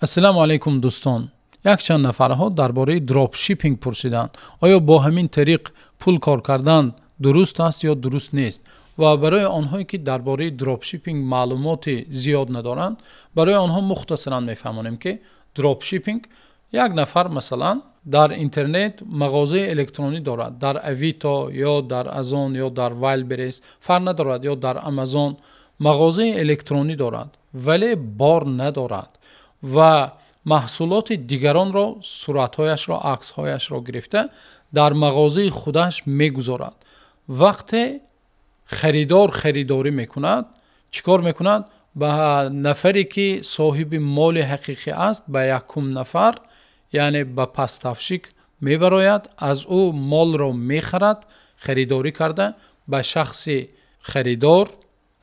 ассалому алайкум дӯстон. як чанд нафарҳо дар бораи дропшиппинг пурсиданд. оё бо ҳамин тариқ пул кор кардан дуруст аст ё дуруст нест? ва барои онҳое ки дар бораи дропшиппинг маълумоти зиёд надоранд, барои онҳо мухтасаран мефаҳмонем ки дропшиппинг як нафар масалан дар интернет мағозаи электронӣ дорад, дар Авито ё дар Азон ё дар Wildberries, фарқ надорад, ё дар Амазон мағозаи электронӣ дорад, вале бор надорад ва маҳсулоти дигаронро, суратҳояшро, аксҳояшро гирифта дар мағозаи худаш мегузорад. вақте харидор харидорӣ мекунад, чӣ кор мекунад? ба нафаре ки соҳиби моли ҳақиқӣ аст, ба якум нафар, яъне ба пастафшик мебарояд, аз ӯ молро мехарад, харидорӣ карда ба шахси харидор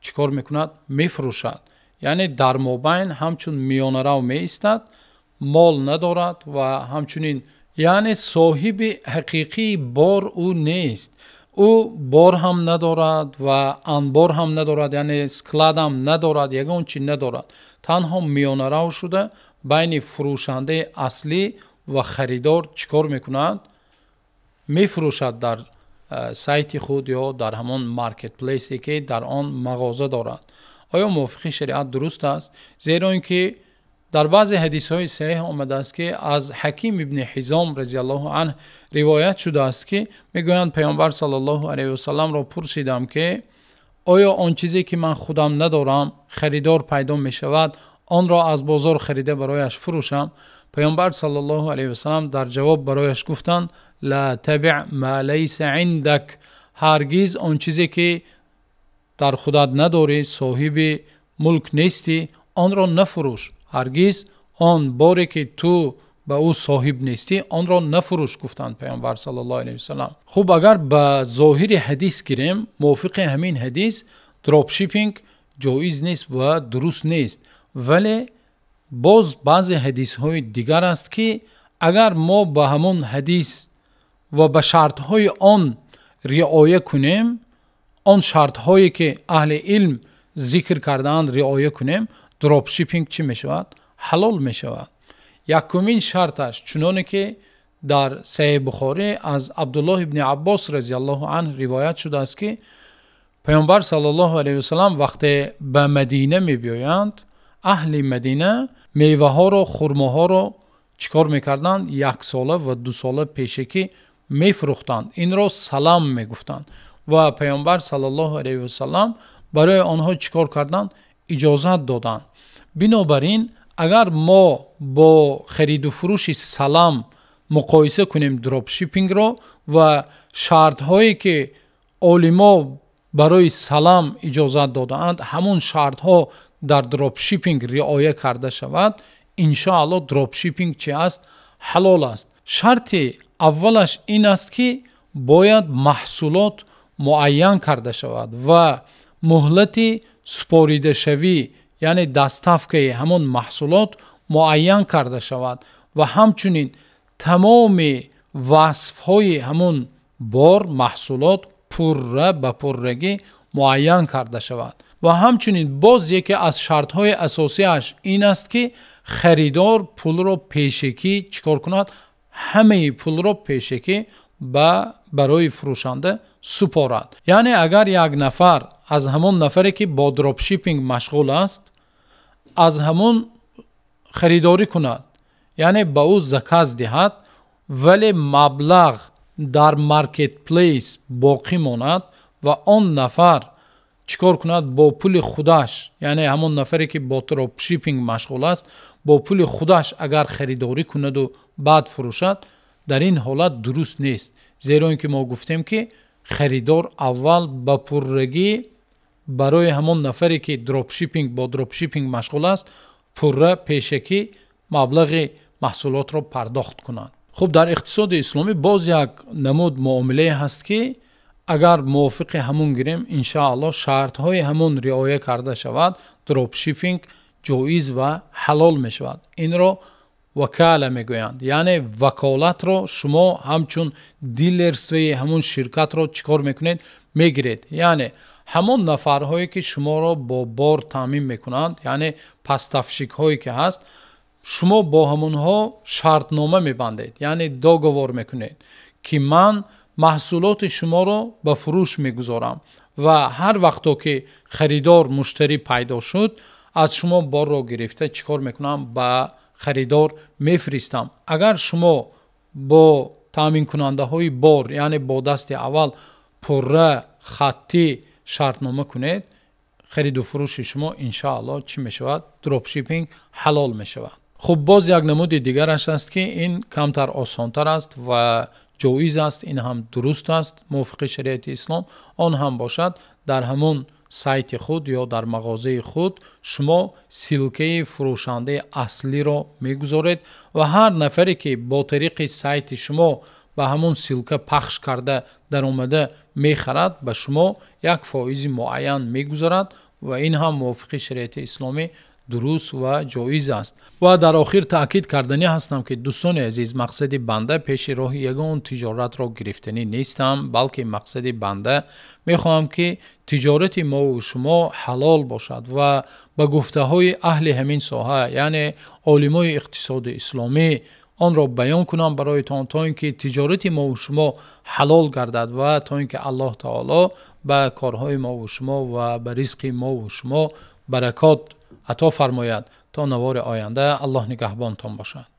чӣ кор мекунад? Мефурӯшад. яъне дар мобайн ҳамчун миёнарав меистад, мол надорад ва ҳамчунин яъне соҳиби ҳақиқии бор ӯ нест. ӯ бор ҳам надорад ва анбор ҳам надорад, яъне складам надорад, ягон чӣ надорад. танҳо миёнарав шуда байни фурӯшандаи аслӣ ва харидор чӣ кор мекунад? Мефурӯшад дар сайти худ ё дар ҳамон маркетплейсе ки дар он мағоза дорад. оё мувофиқи шариат дуруст аст? зеро ин ки дар баъзе ҳадисҳои саҳиҳ омадааст ки аз ҳаким ибни ҳизом разиаллоҳу анҳ ривоят шудааст ки мегӯянд паёмбар саллаллоҳу алайҳи васалламро пурсидам ки оё он чизе ки ман худам надорам харидор пайдо мешавад, онро аз бозор харида барояш фурӯшам? паёмбар саллаллоҳу алайҳи васаллам дар ҷавоб барояш гуфтанд: ла табиъ ма лайса индак, ҳаргиз он чизе ки дар худат надорӣ, соҳиби мулк нестӣ, онро нафурӯш. ҳаргиз он боре ки ту ба ӯ соҳиб нестӣ, онро нафурӯш, гуфтанд паёмбар саллаллоҳу алайҳи васаллам. хуб, агар ба зоҳири ҳадис гирем, мувофиқи ҳамин ҳадис дропшиппинг ҷоиз нест ва дуруст нест. вале боз баъзе ҳадисҳои дигар аст ки агар мо ба ҳамон ҳадис ва ба шартҳои он риоя кунем, он шартҳое ки аҳли илм зикр кардаанд риоя кунем, дропшиппинг чӣ мешавад? Ҳалол мешавад. якумин шарташ чуноне ки дар саҳиҳ Бухорӣ аз Абдуллоҳ ибни Аббос разиаллоҳу анҳ ривоят шудааст ки паёмбар саллаллоҳу алайҳи васаллам вақте ба Мадина мебиёянд, аҳли Мадина меваҳоро, хурмоҳоро чӣ кор мекарданд? Яксола ва дусола пешакӣ мефурӯхтанд. инро салам мегуфтанд ва паёмбар саллаллоҳу алайҳи васаллам барои онҳо чӣ кор карданд? иҷозат доданд. бинобар ин агар мо бо хариду фурӯши салам муқоиса кунем дропшиппингро ва шартҳое ки олимо барои салам иҷозат додаанд, ҳамон шартҳо дар дропшиппинг риоя карда шавад, иншоалло дропшиппинг чӣ аст? Ҳалол аст. шарти аввалаш ин аст ки бояд маҳсулот муайян карда шавад ва муҳлати супоридашавӣ, яъне дастафкаи ҳамон маҳсулот муайян карда шавад ва ҳамчунин тамоми васфҳои ҳамон бор маҳсулот пурра ба пуррагӣ муайян карда шавад. ва ҳамчунин боз яке аз шартҳои асосияш ин аст ки харидор пулро пешакӣ чӣ кор кунад? ҳамаи пулро пешакӣ барои фурӯшанда супорад. яъне агар як нафар аз ҳамон нафаре ки бо дропшиппинг машғул аст, аз ҳамон харидорӣ кунад, яъне ба ӯ заказ диҳад, вале маблағ дар маркетплейс боқӣ монад ва он нафар чӣ кор кунад? Бо пули худаш, яъне ҳамон нафаре ки бо дропшиппинг машғул аст, бо пули худаш агар харидорӣ кунаду баъд фурӯшад, дар ин ҳолат дуруст нест. зеро ин ки мо гуфтем ки харидор аввал ба пуррагӣ барои ҳамон нафаре ки дропшиппинг бо дропшиппинг машғул аст, пурра пешакӣ маблағи маҳсулотро пардохт кунад. хуб, дар иқтисоди исломӣ боз як намуд муомилае ҳаст ки агар мувофиқи ҳамон гирем, иншоалло шартҳои ҳамон риоя карда шавад, дропшиппинг ҷоиз ва ҳалол мешавад. инро вакала мегӯянд, яъне ваколатро шумо ҳамчун дилерствои ҳамон ширкатро чӣ кор мекунед? Мегиред. яъне ҳамон нафарҳое ки шуморо бо бор таъмин мекунанд, яъне пастафшикҳое ки ҳаст, شما با همونها شرطنامه میبندید، یعنی دوگوار میکنید که من محصولات شما رو به فروش میگذارم و هر وقتا که خریدار مشتری پیدا شد از شما بار رو گرفته چیکار میکنم؟ به خریدار میفرستم. اگر شما با تامین کننده های بار یعنی با دست اول پره خطی شرطنامه کنید، خرید و فروش شما انشاءالله چی میشود؟ دراپ شیپینگ حلال میشود. خب باز یک نمود دیگرش است که این کمتر آسانتر است و جایز است، این هم درست است موافق شریعت اسلام. آن هم باشد در همون سایت خود یا در مغازه خود شما سلکه فروشنده اصلی را میگذارید و هر نفری که با طریق سایت شما به همون سلکه پخش کرده در اومده میخرد به شما یک فایز معین میگذارد و این هم موافق شریعت اسلامی درست و جایز است. و در آخر تاکید کردنی هستم که دوستان عزیز، مقصد بنده پیش راه یگان تجارت را گرفتنی نیستم، بلکه مقصد بنده میخواهم که تجارت ما و شما حلال باشد و به گفته های اهل همین ساحه یعنی علمای اقتصاد اسلامی آن را بیان کنم برایتان تا اینکه تجارت ما و شما حلال گردد و تا اینکه الله تعالی به کارهای ما و شما و به رزق ما و شما برکات عطا فرماید. تا نوار آینده الله نگهبانتان باشد.